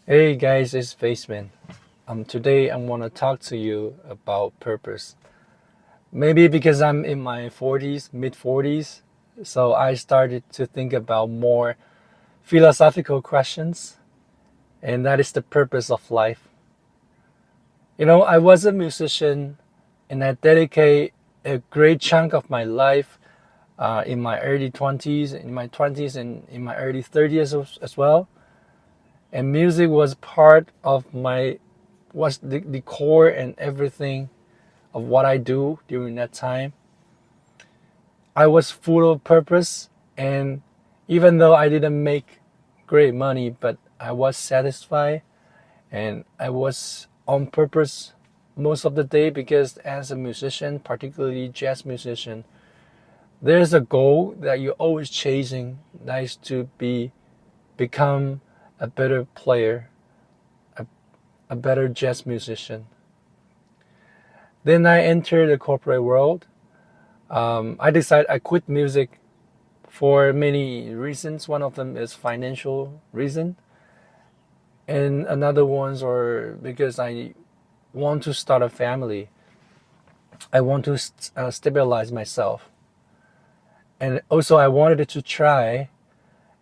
Hey guys, it's Faceman. Today I want to talk to you about purpose. Maybe because I'm in my 40s, mid 40s, so I started to think about more philosophical questions, and that is the purpose of life. I was a musician, and I dedicate a great chunk of my life in my early 20s, in my 20s, and in my early 30s as well. And music was part of was the core and everything of what I do during that time. I was full of purpose, and even though I didn't make great money, but I was satisfied and I was on purpose most of the day because as a musician, particularly jazz musician, there's a goal that you're always chasing. That is to become a better player, a, a better jazz musician. Then I entered the corporate world. I decided I quit music for many reasons. One of them is financial reason, and another ones are because I want to start a family. I want to stabilize myself, and also I wanted to try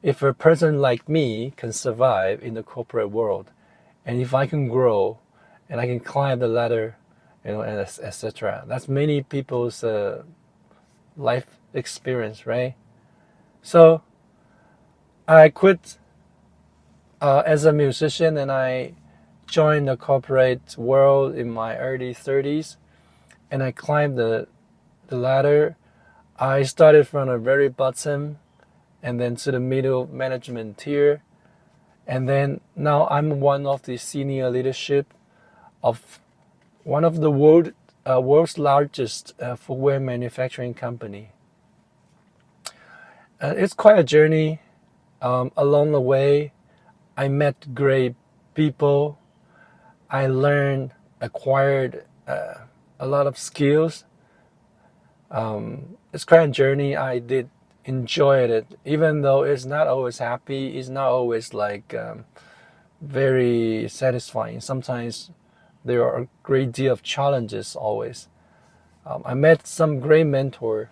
if a person like me can survive in the corporate world, and if I can grow, and I can climb the ladder, and etc. That's many people's life experience, right? So I quit as a musician and I joined the corporate world in my early 30s and I climbed the ladder. I started from the very bottom and then to the middle management tier. And then now I'm one of the senior leadership of one of the world's largest footwear manufacturing company. It's quite a journey. Along the way, I met great people. I learned, acquired a lot of skills. It's quite a journey. I did enjoy it, even though it's not always happy. It's not always like very satisfying. Sometimes there are a great deal of challenges. Always, I met some great mentor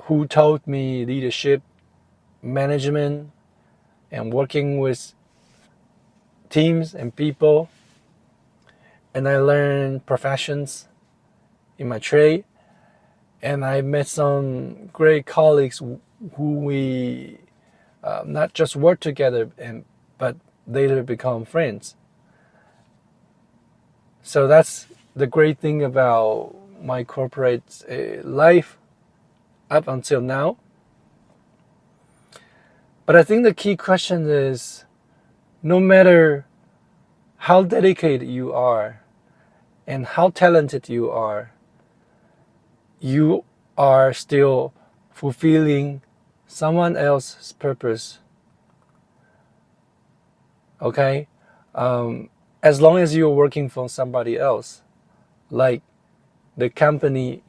who taught me leadership, management, and working with teams and people. And I learned professions in my trade, and I met some great colleagues who we not just work together but later become friends. So that's the great thing about my corporate life up until now. But I think the key question is, no matter how dedicated you are and how talented you are still fulfilling someone else's purpose. Okay, as long as you're working for somebody else, like the company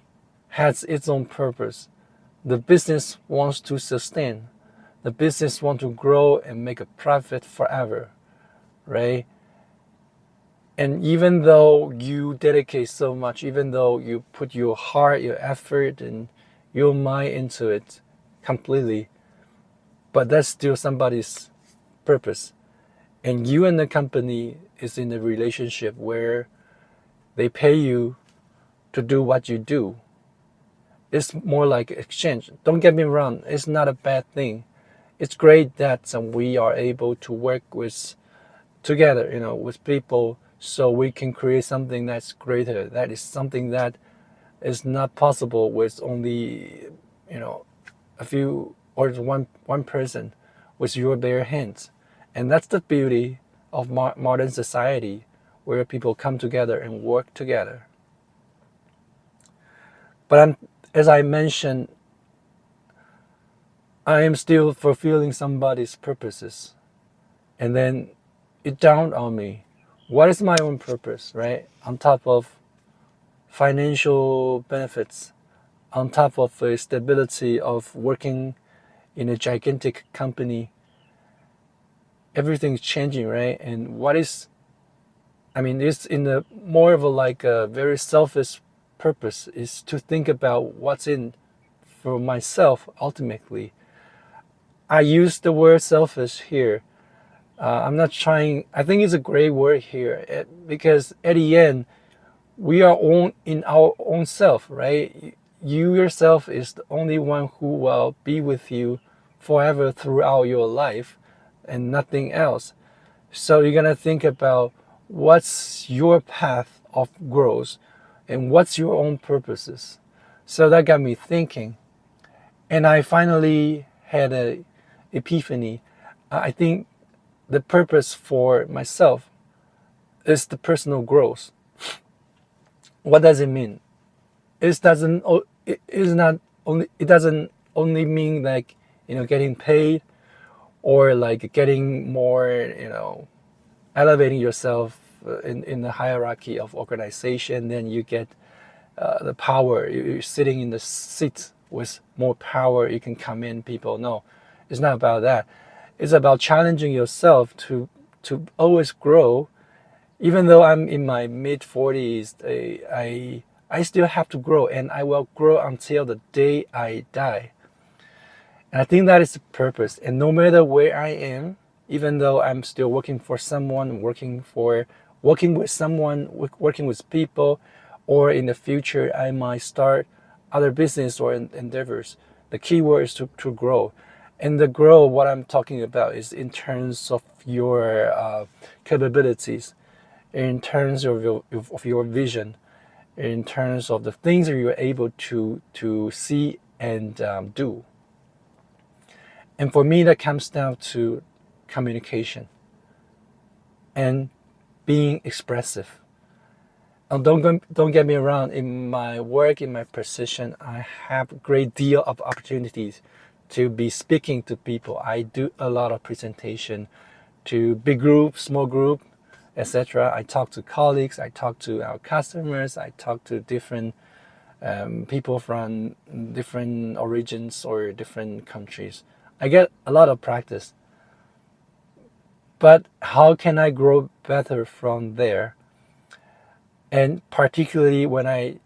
has its own purpose, the business wants to sustain, the business wants to grow and make a profit forever, right? And even though you dedicate so much, even though you put your heart, your effort, and your mind into it completely, but that's still somebody's purpose. And you and the company is in a relationship where they pay you to do what you do. It's more like exchange. Don't get me wrong, it's not a bad thing. It's great that we are able to work with together, with people so we can create something that's greater. That is something that is not possible with only, a few or one person with your bare hands. And that's the beauty of modern society where people come together and work together. But as I mentioned, I am still fulfilling somebody's purposes. And then it dawned on me, what is my own purpose, right? On top of financial benefits, on top of the stability of working in a gigantic company, everything's changing, right? And what is, I mean, it's in the more of a like a very selfish purpose is to think about what's in for myself ultimately. I use the word selfish here. I'm not trying, I think it's a great word here because at the end, we are on in our own self, right? You yourself is the only one who will be with you forever throughout your life and nothing else. So you're gonna think about what's your path of growth and what's your own purposes. So that got me thinking. And I finally had a epiphany. I think the purpose for myself is the personal growth. What does it mean? It is not only it doesn't only mean like getting paid or like getting more elevating yourself in the hierarchy of organization. Then you get the power. You're sitting in the seat with more power. You can command people. No, it's not about that. It's about challenging yourself to always grow. Even though I'm in my mid 40s, I still have to grow, and I will grow until the day I die. And I think that is the purpose. And no matter where I am, even though I'm still working for someone, working with someone, working with people, or in the future I might start other business or endeavors. The key word is to grow. And the grow, what I'm talking about is in terms of your capabilities, in terms of your vision, in terms of the things that you're able to see and do. And for me, that comes down to communication and being expressive. And don't get me wrong. In my work, in my position, I have a great deal of opportunities to be speaking to people. I do a lot of presentation to big group, small group, etc. I talk to colleagues. I talk to our customers. I talk to different people from different origins or different countries. I get a lot of practice. But how can I grow better from there? And particularly when I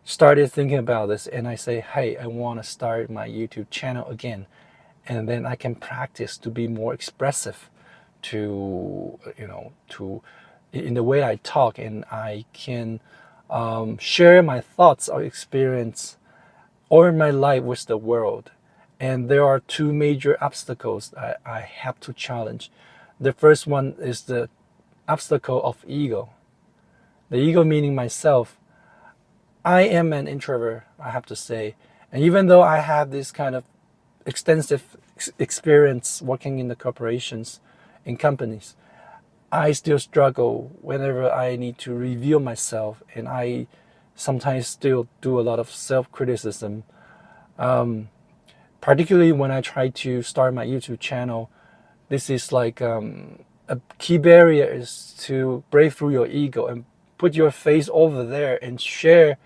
started thinking about this and I say, hey, I want to start my YouTube channel again. And then I can practice to be more expressive to in the way I talk, and I can share my thoughts or experience or my life with the world. And there are two major obstacles I have to challenge. The first one is the obstacle of ego. The ego meaning myself. I am an introvert, I have to say. And even though I have this kind of extensive experience working in the corporations, in companies, I still struggle whenever I need to review myself, and I sometimes still do a lot of self-criticism. Particularly when I try to start my YouTube channel, this is like a key barrier is to break through your ego and put your face over there and share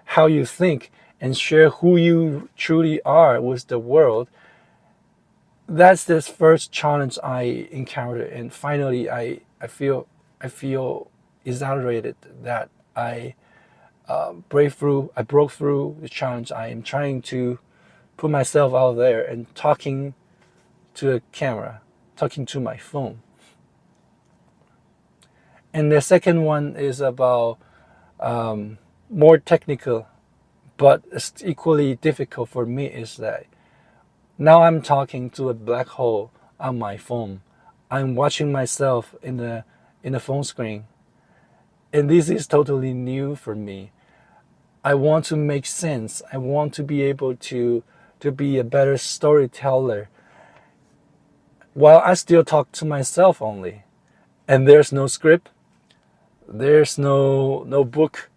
how you think and share who you truly are with the world. That's the first challenge I encountered, and finally I feel exhilarated that I broke through the challenge. I am trying to put myself out there and talking to a camera, talking to my phone. And the second one is about more technical, but it's equally difficult for me is that now I'm talking to a black hole on my phone. I'm watching myself in the phone screen. And this is totally new for me. I want to make sense. I want to be able to be a better storyteller while I still talk to myself only. And there's no script, there's no book,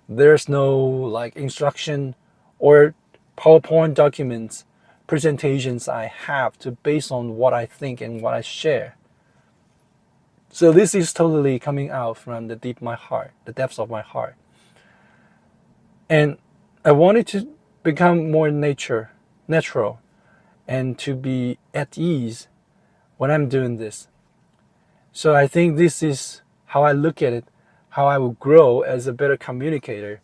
there's no like instruction or PowerPoint documents, presentations I have to base on what I think and what I share. So this is totally coming out from the depths of my heart. And I wanted to become more natural and to be at ease when I'm doing this. So I think this is how I look at it, how I will grow as a better communicator,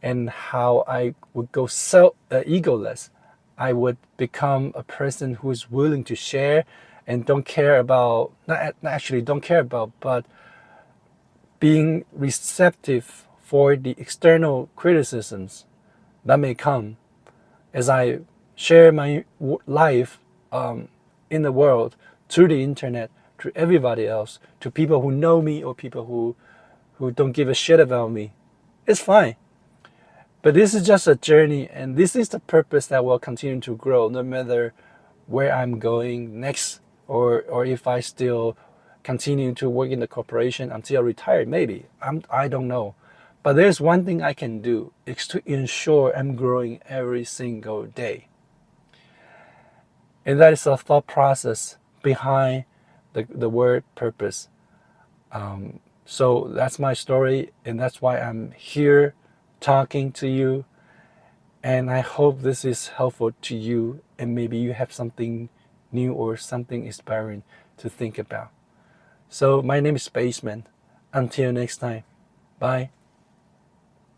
and how I would go egoless. I would become a person who is willing to share and don't care about, not actually don't care about, but being receptive for the external criticisms that may come as I share my life in the world through the internet to everybody else, to people who know me or people who don't give a shit about me. It's fine. But this is just a journey, and this is the purpose that will continue to grow no matter where I'm going next, or if I still continue to work in the corporation until I retire. Maybe I don't know. But there's one thing I can do is to ensure I'm growing every single day. And that is the thought process behind the word purpose. So that's my story, and that's why I'm here talking to you. And I hope this is helpful to you, and maybe you have something new or something inspiring to think about. So my name is Spaceman. Until next time, bye.